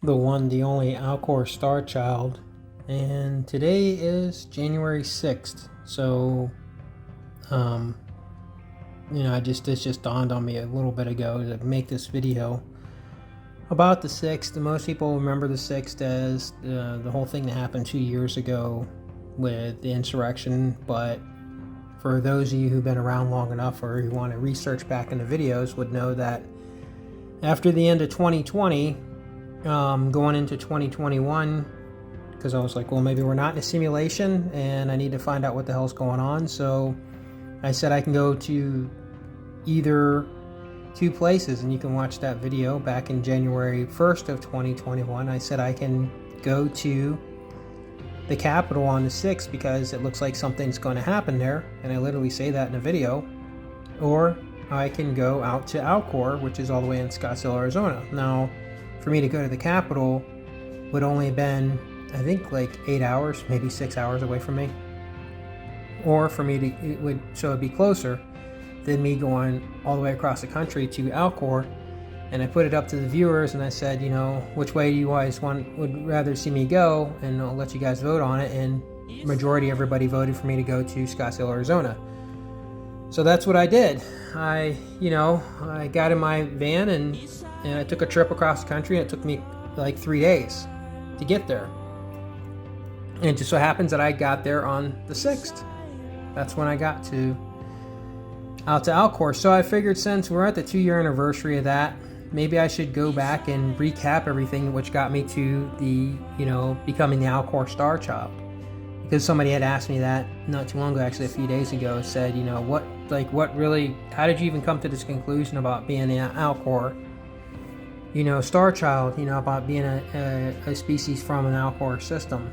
the one, the only Alcor Star Child, and today is January 6th. So, it just dawned on me a little bit ago to make this video about the 6th. Most people remember the 6th as the whole thing that happened 2 years ago with the insurrection, but for those of you who've been around long enough or who want to research back in the videos would know that after the end of 2020, going into 2021, because I was like, well, maybe we're not in a simulation and I need to find out what the hell's going on. So I said I can go to either two places, and you can watch that video back in January 1st of 2021. I said I can go to the Capitol on the 6th because it looks like something's going to happen there, and I literally say that in a video, or I can go out to Alcor, which is all the way in Scottsdale, Arizona. Now, for me to go to the Capitol would only have been, I think, like 8 hours, maybe 6 hours away from me. Or for me to, it'd be closer than me going all the way across the country to Alcor. And I put it up to the viewers and I said, which way do you guys would rather see me go? And I'll let you guys vote on it. And majority everybody voted for me to go to Scottsdale, Arizona. So that's what I did. I got in my van and I took a trip across the country, and it took me like 3 days to get there. And it just so happens that I got there on the 6th. That's when I got out to Alcor. So I figured since we're at the 2-year anniversary of that, maybe I should go back and recap everything which got me to the, becoming the Alcor Star Child. Because somebody had asked me that not too long ago, actually a few days ago, said, how did you even come to this conclusion about being the Alcor, Star Child, about being a species from an Alcor system?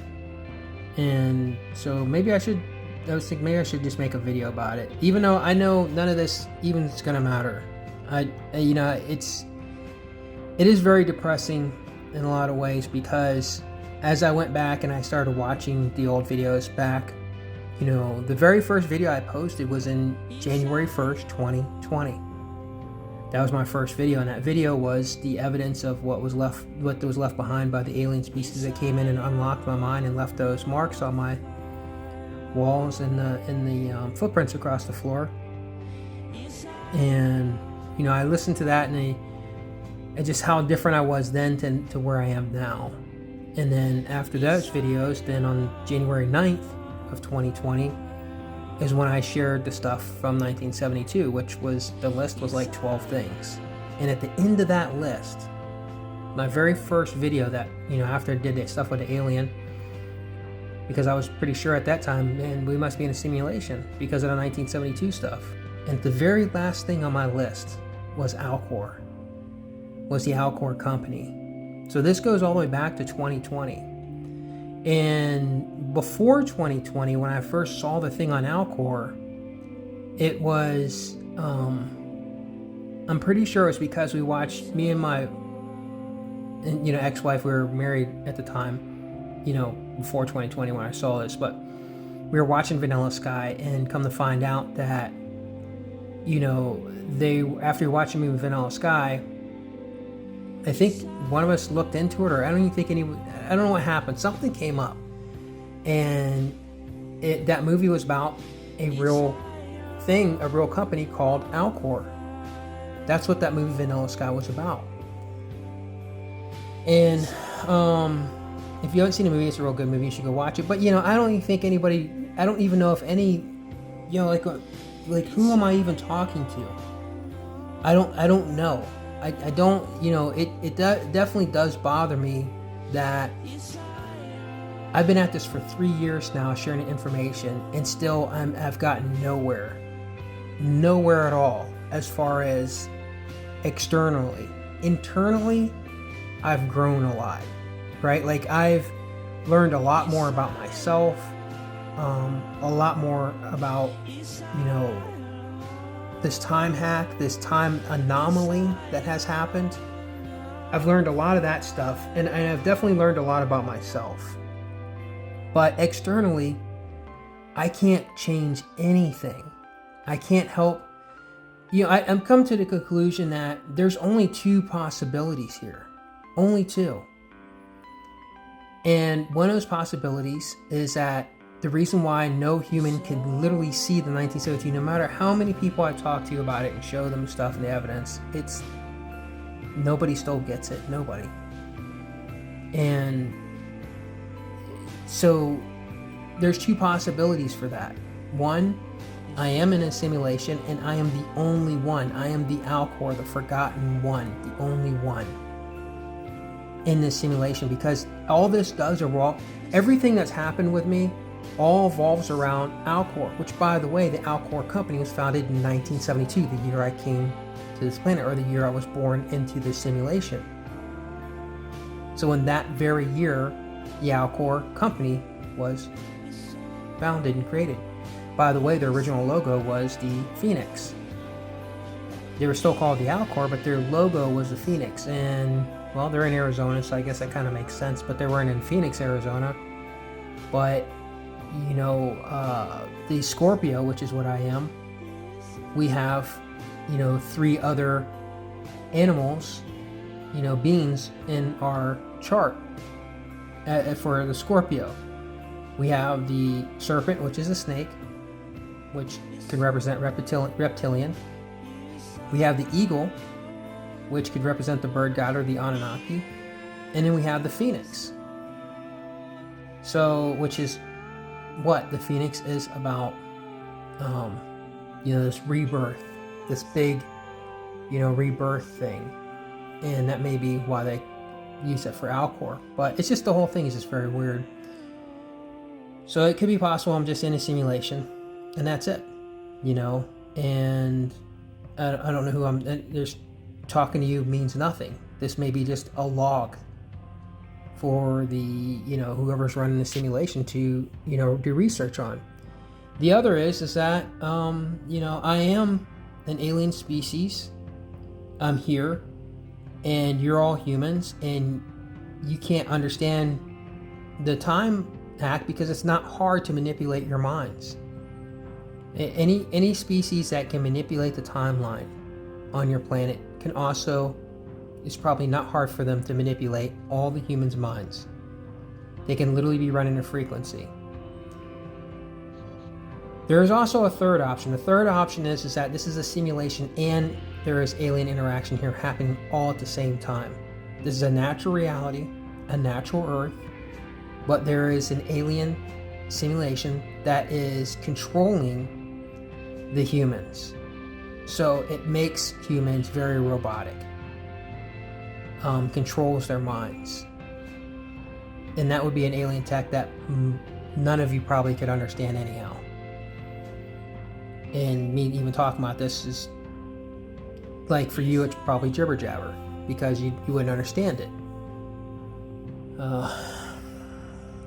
And so maybe I should just make a video about it, even though I know none of this even is gonna matter. It is very depressing in a lot of ways, because as I went back and I started watching the old videos back, the very first video I posted was in January 1st, 2020. That was my first video, and that video was the evidence of what was left behind by the alien species that came in and unlocked my mind and left those marks on my walls and the footprints across the floor. And I listened to that and just how different I was then to where I am now. And then after those videos, then on January 9th of 2020 is when I shared the stuff from 1972, which was, the list was like 12 things. And at the end of that list, my very first video that, after I did that stuff with the alien, because I was pretty sure at that time, man, we must be in a simulation because of the 1972 stuff. And the very last thing on my list was Alcor, was the Alcor company. So this goes all the way back to 2020. And before 2020, when I first saw the thing on Alcor, it was, I'm pretty sure it was because we watched, me and my, ex-wife, we were married at the time, before 2020 when I saw this, but we were watching Vanilla Sky, and come to find out that, after watching me with Vanilla Sky, I think one of us looked into it, or I don't know what happened. Something came up, and that movie was about a real thing, a real company called Alcor. That's what that movie Vanilla Sky was about. And if you haven't seen the movie, it's a real good movie. You should go watch it. But I don't even know if any, like who am I even talking to? I don't know. I don't, it definitely does bother me that I've been at this for 3 years now, sharing information, and still I've gotten nowhere at all as far as externally. Internally, I've grown a lot, right? Like, I've learned a lot more about myself, a lot more about, this time hack, this time anomaly that has happened. I've learned a lot of that stuff, and I've definitely learned a lot about myself. But externally, I can't change anything. I can't help. I'm come to the conclusion that there's only two possibilities here. Only two. And one of those possibilities is that the reason why no human can literally see the 1917, no matter how many people I talk to about it and show them stuff and the evidence, it's nobody still gets it. Nobody. And so there's two possibilities for that. One, I am in a simulation and I am the only one. I am the Alcor, the forgotten one, the only one in this simulation, because all this does evolve. Everything that's happened with me all evolves around Alcor, which, by the way, the Alcor company was founded in 1972, the year I came to this planet, or the year I was born into this simulation. So in that very year, the Alcor company was founded and created. By the way, their original logo was the Phoenix. They were still called the Alcor, but their logo was the Phoenix. And, well, they're in Arizona, so I guess that kind of makes sense. But they weren't in Phoenix, Arizona. But, you know, the Scorpio, which is what I am, we have, you know, 3 other animals, you know, beings in our chart for the Scorpio. We have the serpent, which is a snake, which could represent reptilian. We have the eagle, which could represent the bird god or the Anunnaki. And then we have the phoenix. So, which is what the phoenix is about, you know, this rebirth, this big, you know, rebirth thing. And that may be why they use it for Alcor. But it's just, the whole thing is just very weird. So it could be possible I'm just in a simulation, and that's it, you know, and I don't know who I'm, there's, talking to you means nothing. This may be just a log for the, you know, whoever's running the simulation to, you know, do research on. The other is that, you know, I am an alien species. I'm here, and you're all humans, and you can't understand the time hack because it's not hard to manipulate your minds. Any species that can manipulate the timeline on your planet can also, it's probably not hard for them to manipulate all the humans' minds. They can literally be running a frequency. There is also a third option. The third option is that this is a simulation and there is alien interaction here happening all at the same time. This is a natural reality, a natural Earth, but there is an alien simulation that is controlling the humans. So it makes humans very robotic, controls their minds. And that would be an alien tech that none of you probably could understand anyhow. And me even talking about this is, like, for you it's probably jibber jabber because you wouldn't understand it.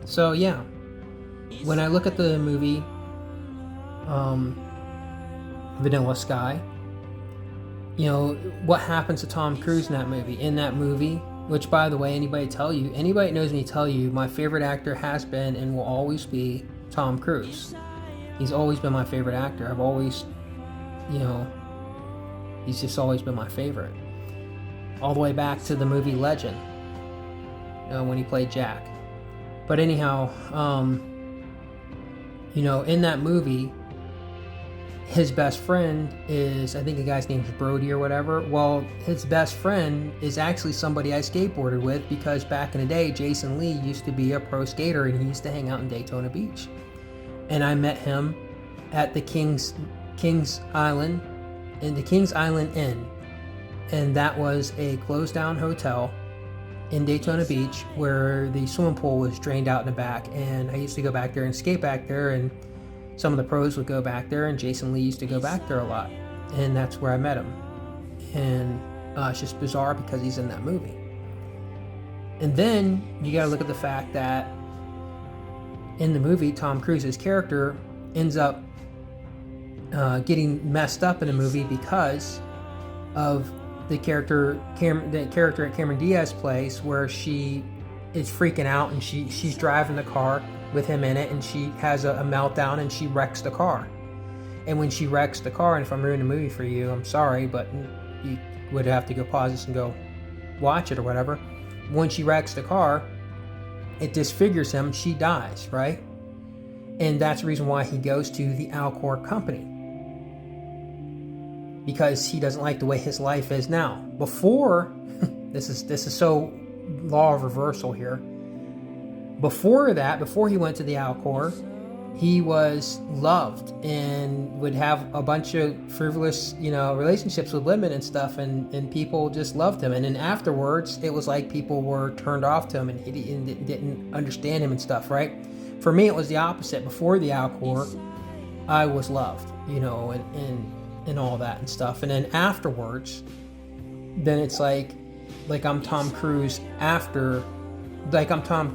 So yeah, when I look at the movie Vanilla Sky, you know, what happens to Tom Cruise in that movie? In that movie, which, by the way, anybody that knows me tell you, my favorite actor has been and will always be Tom Cruise. He's always been my favorite actor. I've always, you know, he's just always been my favorite. All the way back to the movie Legend, when he played Jack. But anyhow, you know, in that movie, his best friend is, I think the guy's name is Brody or whatever. Well, his best friend is actually somebody I skateboarded with, because back in the day, Jason Lee used to be a pro skater and he used to hang out in Daytona Beach. And I met him at the King's Island, in the King's Island Inn. And that was a closed down hotel in Daytona Beach where the swimming pool was drained out in the back. And I used to go back there and skate back there, and some of the pros would go back there, and Jason Lee used to go back there a lot. And that's where I met him. And it's just bizarre because he's in that movie. And then you gotta look at the fact that in the movie, Tom Cruise's character ends up getting messed up in the movie because of the character at Cameron Diaz plays, where she is freaking out and she's driving the car with him in it, and she has a meltdown and she wrecks the car. And when she wrecks the car, and if I'm ruining the movie for you, I'm sorry, but you would have to go pause this and go watch it or whatever. When she wrecks the car, it disfigures him. She dies, right? And that's the reason why he goes to the Alcor company, because he doesn't like the way his life is now. Before, this is so law of reversal here. Before that, before he went to the Alcor, he was loved and would have a bunch of frivolous, relationships with women and stuff, and people just loved him. And then afterwards, it was like people were turned off to him and didn't understand him and stuff, right? For me, it was the opposite. Before the Alcor, I was loved, and all that and stuff. And then afterwards, then it's like I'm Tom Cruise after, I'm Tom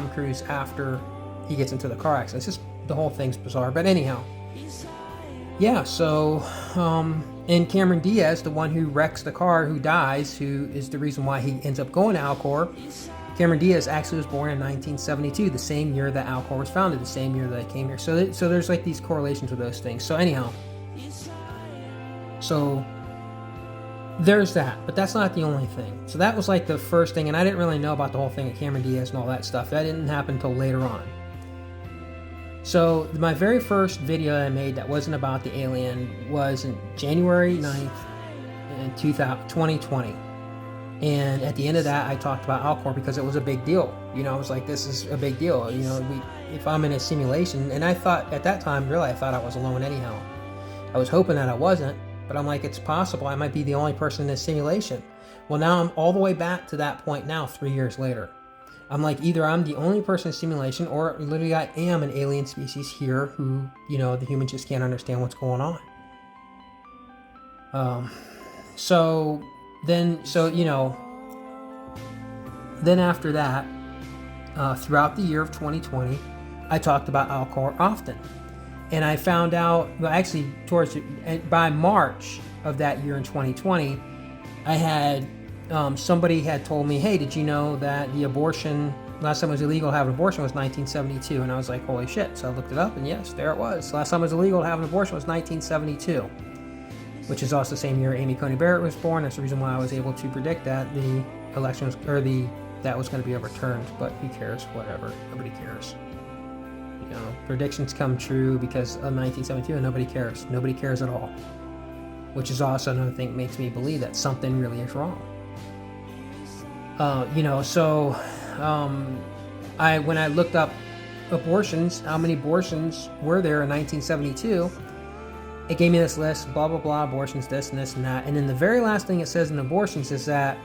Cruise after he gets into the car accident. It's just, the whole thing's bizarre. But anyhow, yeah, so, and Cameron Diaz, the one who wrecks the car, who dies, who is the reason why he ends up going to Alcor. Cameron Diaz actually was born in 1972, the same year that Alcor was founded, the same year that I came here. So there's like these correlations with those things. So anyhow, so there's that, but that's not the only thing. So that was like the first thing, and I didn't really know about the whole thing of Cameron Diaz and all that stuff. That didn't happen until later on. So my very first video I made that wasn't about the alien was in January 9th in 2020. And at the end of that, I talked about Alcor because it was a big deal. I was like, this is a big deal. If I'm in a simulation, and I thought at that time, really, I thought I was alone anyhow. I was hoping that I wasn't, but I'm like, it's possible I might be the only person in this simulation. Well, now I'm all the way back to that point now, 3 years later. I'm like, either I'm the only person in simulation, or literally I am an alien species here who, the humans just can't understand what's going on. Then after that, throughout the year of 2020, I talked about Alcor often. And I found out, well, actually, by March of that year in 2020, I had somebody had told me, hey, did you know that the abortion, last time it was illegal to have an abortion was 1972? And I was like, holy shit. So I looked it up, and yes, there it was. Last time it was illegal to have an abortion was 1972, which is also the same year Amy Coney Barrett was born. That's the reason why I was able to predict that the election was, that was going to be overturned. But who cares? Whatever. Nobody cares. Predictions come true because of 1972, and nobody cares. Nobody cares at all. Which is also another thing that makes me believe that something really is wrong. When I looked up abortions, how many abortions were there in 1972, it gave me this list, blah, blah, blah, abortions, this and this and that. And then the very last thing it says in abortions is that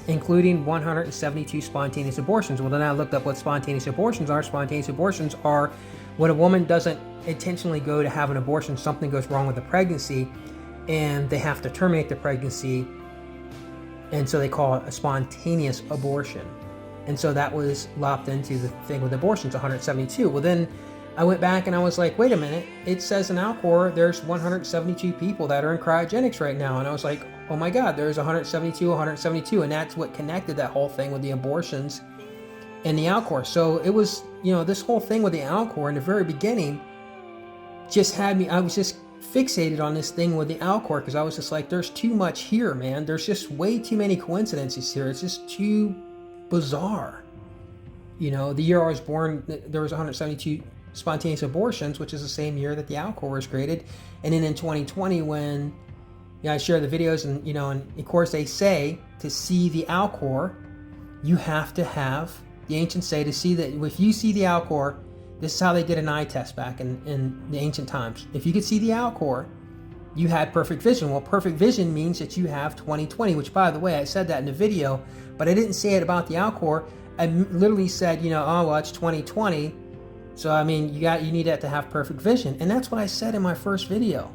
including 172 spontaneous abortions. Well, then I looked up what spontaneous abortions are. Spontaneous abortions are when a woman doesn't intentionally go to have an abortion, something goes wrong with the pregnancy, and they have to terminate the pregnancy, and so they call it a spontaneous abortion. And so that was lopped into the thing with abortions, 172. Well, then I went back and I was like, wait a minute, it says in Alcor there's 172 people that are in cryogenics right now. And I was like, oh my God, there's 172, and that's what connected that whole thing with the abortions and the Alcor. So it was, this whole thing with the Alcor in the very beginning just had me, I was just fixated on this thing with the Alcor because I was just like, there's too much here, man. There's just way too many coincidences here. It's just too bizarre. The year I was born, there was 172 spontaneous abortions, which is the same year that the Alcor was created. And then in 2020, when I share the videos, and and of course they say to see the Alcor, you have to have, the ancients say, to see that if you see the Alcor, this is how they did an eye test back in the ancient times. If you could see the Alcor, you had perfect vision. Well, perfect vision means that you have 20/20, which, by the way, I said that in the video, but I didn't say it about the Alcor. I literally said, it's 20/20. So, you need that to have perfect vision. And that's what I said in my first video.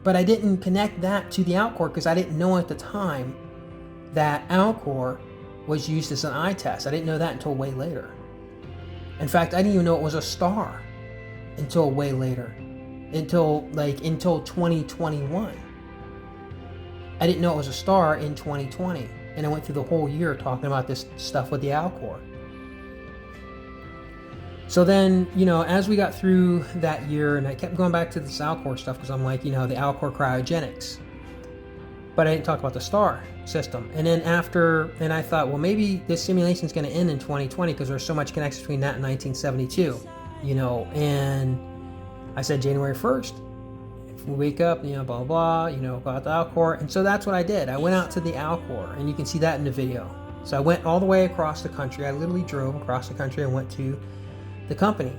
But I didn't connect that to the Alcor because I didn't know at the time that Alcor was used as an eye test. I didn't know that until way later. In fact, I didn't even know it was a star until way later. Until 2021. I didn't know it was a star in 2020. And I went through the whole year talking about this stuff with the Alcor. So then, as we got through that year, and I kept going back to this Alcor stuff because I'm like, the Alcor cryogenics. but I didn't talk about the star system. And then and I thought, well, maybe this simulation is going to end in 2020 because there's so much connection between that and 1972, and I said January 1st, if we wake up, blah, blah, blah, go out to Alcor. And so that's what I did. I went out to the Alcor, and you can see that in the video. So I went all the way across the country. I literally drove across the country and went to the company.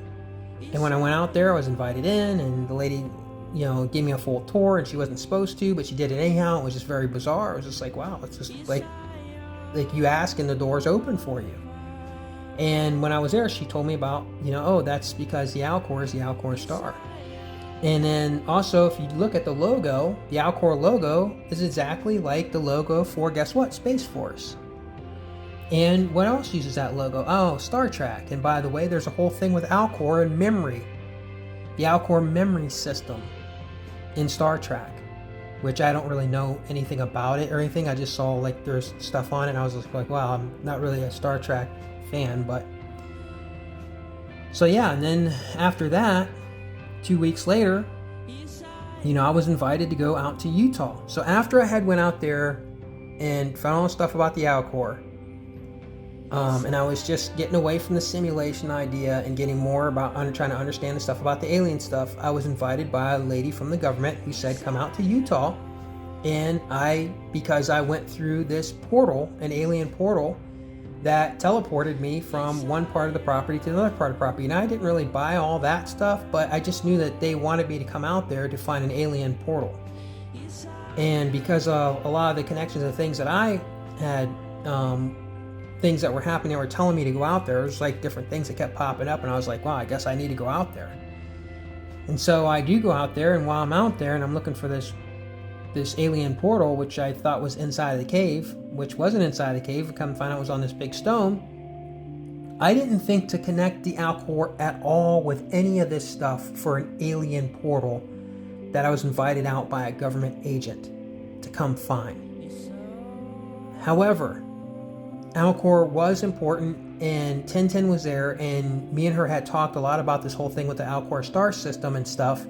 And when I went out there, I was invited in, and the lady, gave me a full tour, and she wasn't supposed to, but she did it anyhow. It was just very bizarre. It was just like, wow, it's just like you ask and the door's open for you. And when I was there, she told me about, that's because the Alcor is the Alcor star. And then also, if you look at the logo, the Alcor logo is exactly like the logo for, guess what? Space Force. And what else uses that logo? Oh, Star Trek. And by the way, there's a whole thing with Alcor and memory. The Alcor memory system in Star Trek, which I don't really know anything about it or anything. I just saw like there's stuff on it, and I was just like, wow, I'm not really a Star Trek fan, but so yeah. And then after that, 2 weeks later, I was invited to go out to Utah. So after I had went out there and found all the stuff about the Alcor, and I was just getting away from the simulation idea and getting more about trying to understand the stuff about the alien stuff, I was invited by a lady from the government who said, come out to Utah. And because I went through this portal, an alien portal, that teleported me from one part of the property to another part of the property. And I didn't really buy all that stuff, but I just knew that they wanted me to come out there to find an alien portal. And because of a lot of the connections and things that I had, things that were happening that were telling me to go out there, it was like different things that kept popping up, and I was like, wow, I guess I need to go out there. And so I do go out there, and while I'm out there and I'm looking for this alien portal, which I thought was inside of the cave, which wasn't inside the cave, come find out it was on this big stone, I didn't think to connect the Alcor at all with any of this stuff for an alien portal that I was invited out by a government agent to come find. However, Alcor was important, and 1010 was there, and me and her had talked a lot about this whole thing with the Alcor star system and stuff,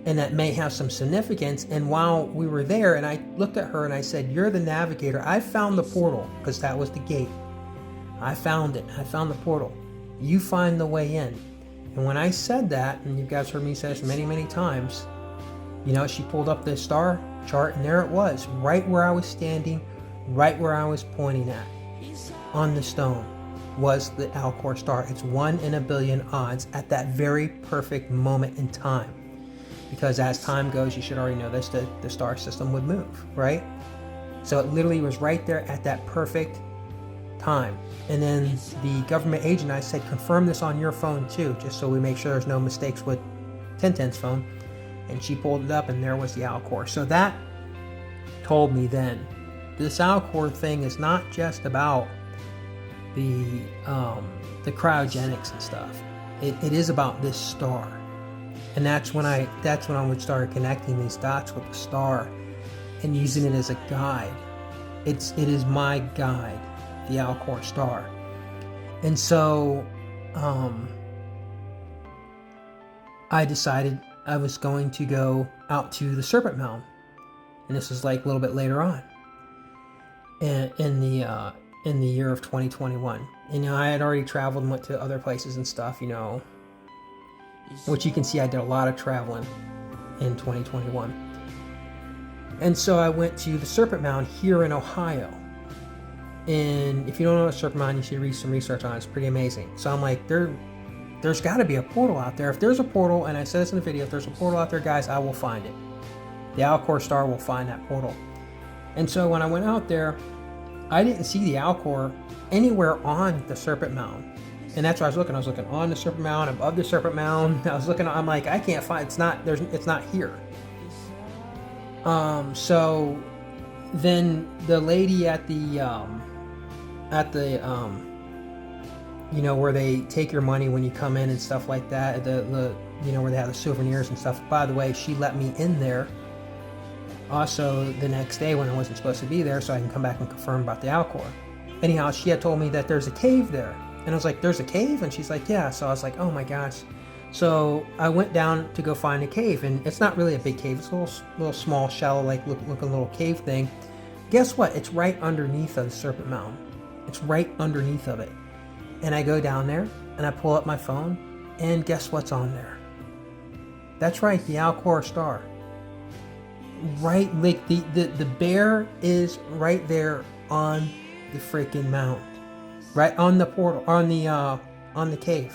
and that may have some significance. And while we were there, and I looked at her and I said, you're the navigator. I found the portal, because that was the gate. I found it. I found the portal. You find the way in. And when I said that, and you guys heard me say this many, many times, she pulled up the star chart, and there it was, right where I was standing, right where I was pointing at. On the stone was the Alcor star. It's 1 in a billion odds at that very perfect moment in time. Because as time goes, you should already know this, the star system would move, right? So it literally was right there at that perfect time. And then the government agent, I said, confirm this on your phone too, just so we make sure there's no mistakes with 1010's phone. And she pulled it up, and there was the Alcor. So that told me then, this Alcor thing is not just about the cryogenics and stuff. It is about this star. And that's when I would start connecting these dots with the star and using it as a guide. It is my guide, the Alcor star. And so I decided I was going to go out to the Serpent Mound. And this was like a little bit later on in the year of 2021. I had already traveled and went to other places and stuff, which you can see I did a lot of traveling in 2021. And so I went to the Serpent Mound here in Ohio. And if you don't know the Serpent Mound, you should read some research on it. It's pretty amazing. So I'm like, there's got to be a portal out there. If there's a portal, and I said this in the video, if there's a portal out there, guys, I will find it. The Alcor star will find that portal. And so when I went out there, I didn't see the Alcor anywhere on the Serpent Mound. And that's where I was looking. I was looking on the Serpent Mound, above the Serpent Mound. I was looking, I'm like, I can't find, it's not here. So then the lady at the where they take your money when you come in and stuff like that, where they have the souvenirs and stuff. By the way, she let me in there also the next day when I wasn't supposed to be there, so I can come back and confirm about the Alcor. Anyhow, she had told me that there's a cave there. And I was like, there's a cave? And she's like, yeah. So I was like, oh my gosh. So I went down to go find a cave, and it's not really a big cave. It's a little small, shallow, like looking little cave thing. Guess what? It's right underneath of the Serpent Mountain. It's right underneath of it. And I go down there and I pull up my phone, and guess what's on there? That's right, the Alcor star. Right, like the bear is right there on the freaking mound, right on the portal, on the cave.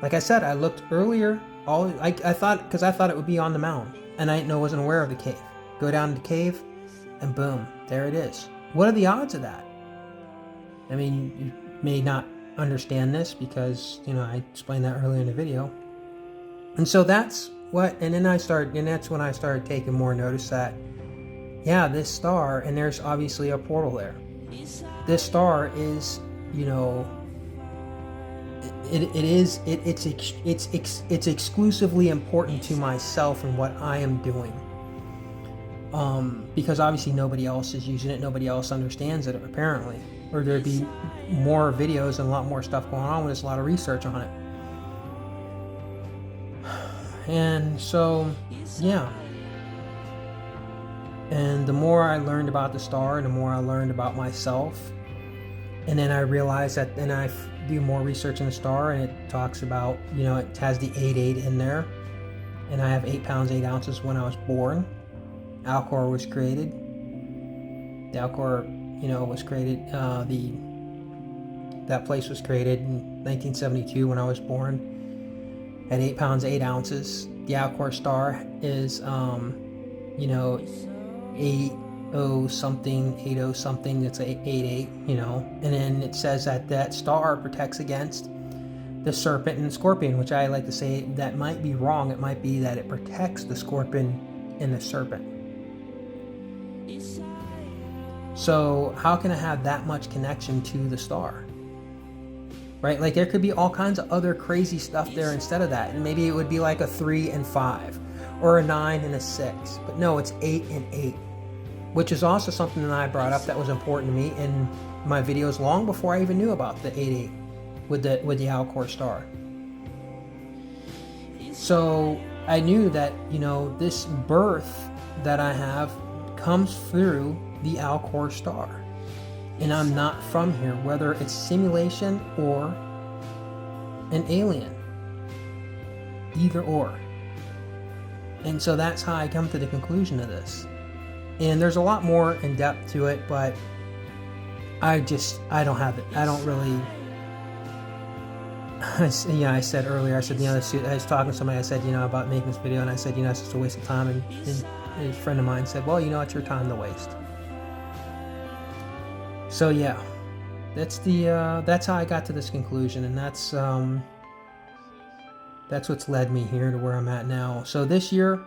Like I said, I looked earlier. I thought, because I thought it would be on the mound, and I wasn't aware of the cave. Go down to the cave, and boom, there it is. What are the odds of that? I mean, you may not understand this because, you know, I explained that earlier in the video. And so that's what, and that's when I started taking more notice that, yeah, this star, and there's obviously a portal there. This star is, you know, it's exclusively important to myself and what I am doing. Because obviously nobody else is using it, nobody else understands it apparently, or there'd be more videos and a lot more stuff going on when there's a lot of research on it. And so, yeah. And the more I learned about the star, and the more I learned about myself, and then I realized that, then I do more research in the star, and it talks about, you know, it has the 8-8 in there, and I have 8 pounds 8 ounces when I was born. Alcor was created. The Alcor, you know, was created. That place was created in 1972 when I was born. At 8 pounds 8 ounces, the Alcor star is, you know, 80 something. It's 88, you know. And then it says that star protects against the serpent and the scorpion, which I like to say that might be wrong. It might be that it protects the scorpion and the serpent. So how can I have that much connection to the star? Right? Like there could be all kinds of other crazy stuff there instead of that. And maybe it would be like a 3 and 5 or a 9 and a 6. But no, it's 8 and 8, which is also something that I brought up that was important to me in my videos long before I even knew about the 8-8 with the Alcor star. So I knew that, you know, this birth that I have comes through the Alcor star. And I'm not from here, whether it's simulation or an alien. Either or. And so that's how I come to the conclusion of this. And there's a lot more in depth to it, but I don't have it. I don't really. Yeah, I said earlier, I said, you know, I was talking to somebody, I said, you know, about making this video, and I said, you know, it's just a waste of time. And a friend of mine said, well, you know, it's your time to waste. So yeah, that's how I got to this conclusion, and that's what's led me here to where I'm at now. So this year,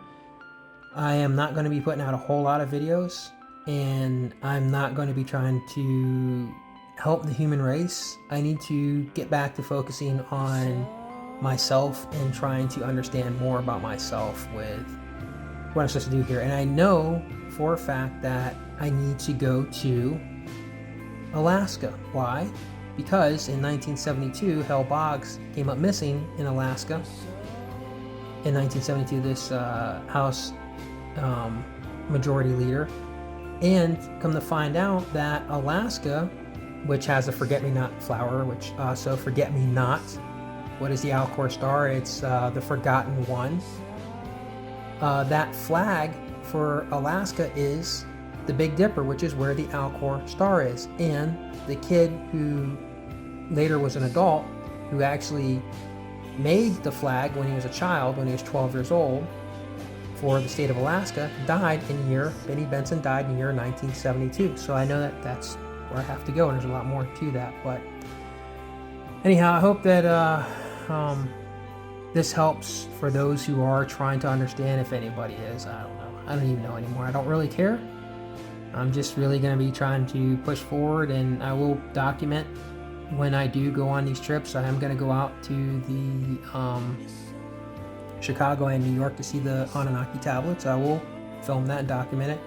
I am not going to be putting out a whole lot of videos, and I'm not going to be trying to help the human race. I need to get back to focusing on myself and trying to understand more about myself with what I'm supposed to do here. And I know for a fact that I need to go to Alaska. Why? Because in 1972, Hal Boggs came up missing in Alaska. In 1972, this House Majority Leader, and come to find out that Alaska, which has a forget-me-not flower, which also forget-me-not. What is the Alcor star? It's the Forgotten One. That flag for Alaska is the Big Dipper, which is where the Alcor star is. And the kid who later was an adult, who actually made the flag when he was a child, when he was 12 years old, for the state of Alaska, died in the year, Benny Benson died in the year 1972. So I know that that's where I have to go, and there's a lot more to that. But anyhow, I hope that this helps for those who are trying to understand, if anybody is. I don't know. I don't even know anymore. I don't really care. I'm just really going to be trying to push forward, and I will document when I do go on these trips. I am going to go out to the Chicago and New York to see the Anunnaki tablets. I will film that and document it.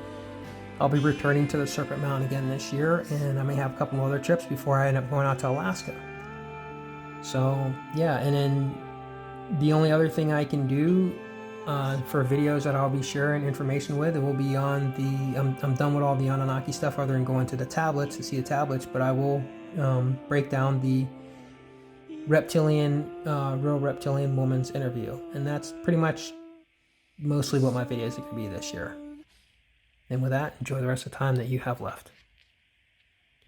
I'll be returning to the Serpent Mountain again this year, and I may have a couple other trips before I end up going out to Alaska. So yeah, and then the only other thing I can do for videos that I'll be sharing information with. It will be on the, I'm done with all the Anunnaki stuff other than going to the tablets to see the tablets, but I will break down the real reptilian woman's interview. And that's pretty much mostly what my videos are going to be this year. And with that, enjoy the rest of the time that you have left.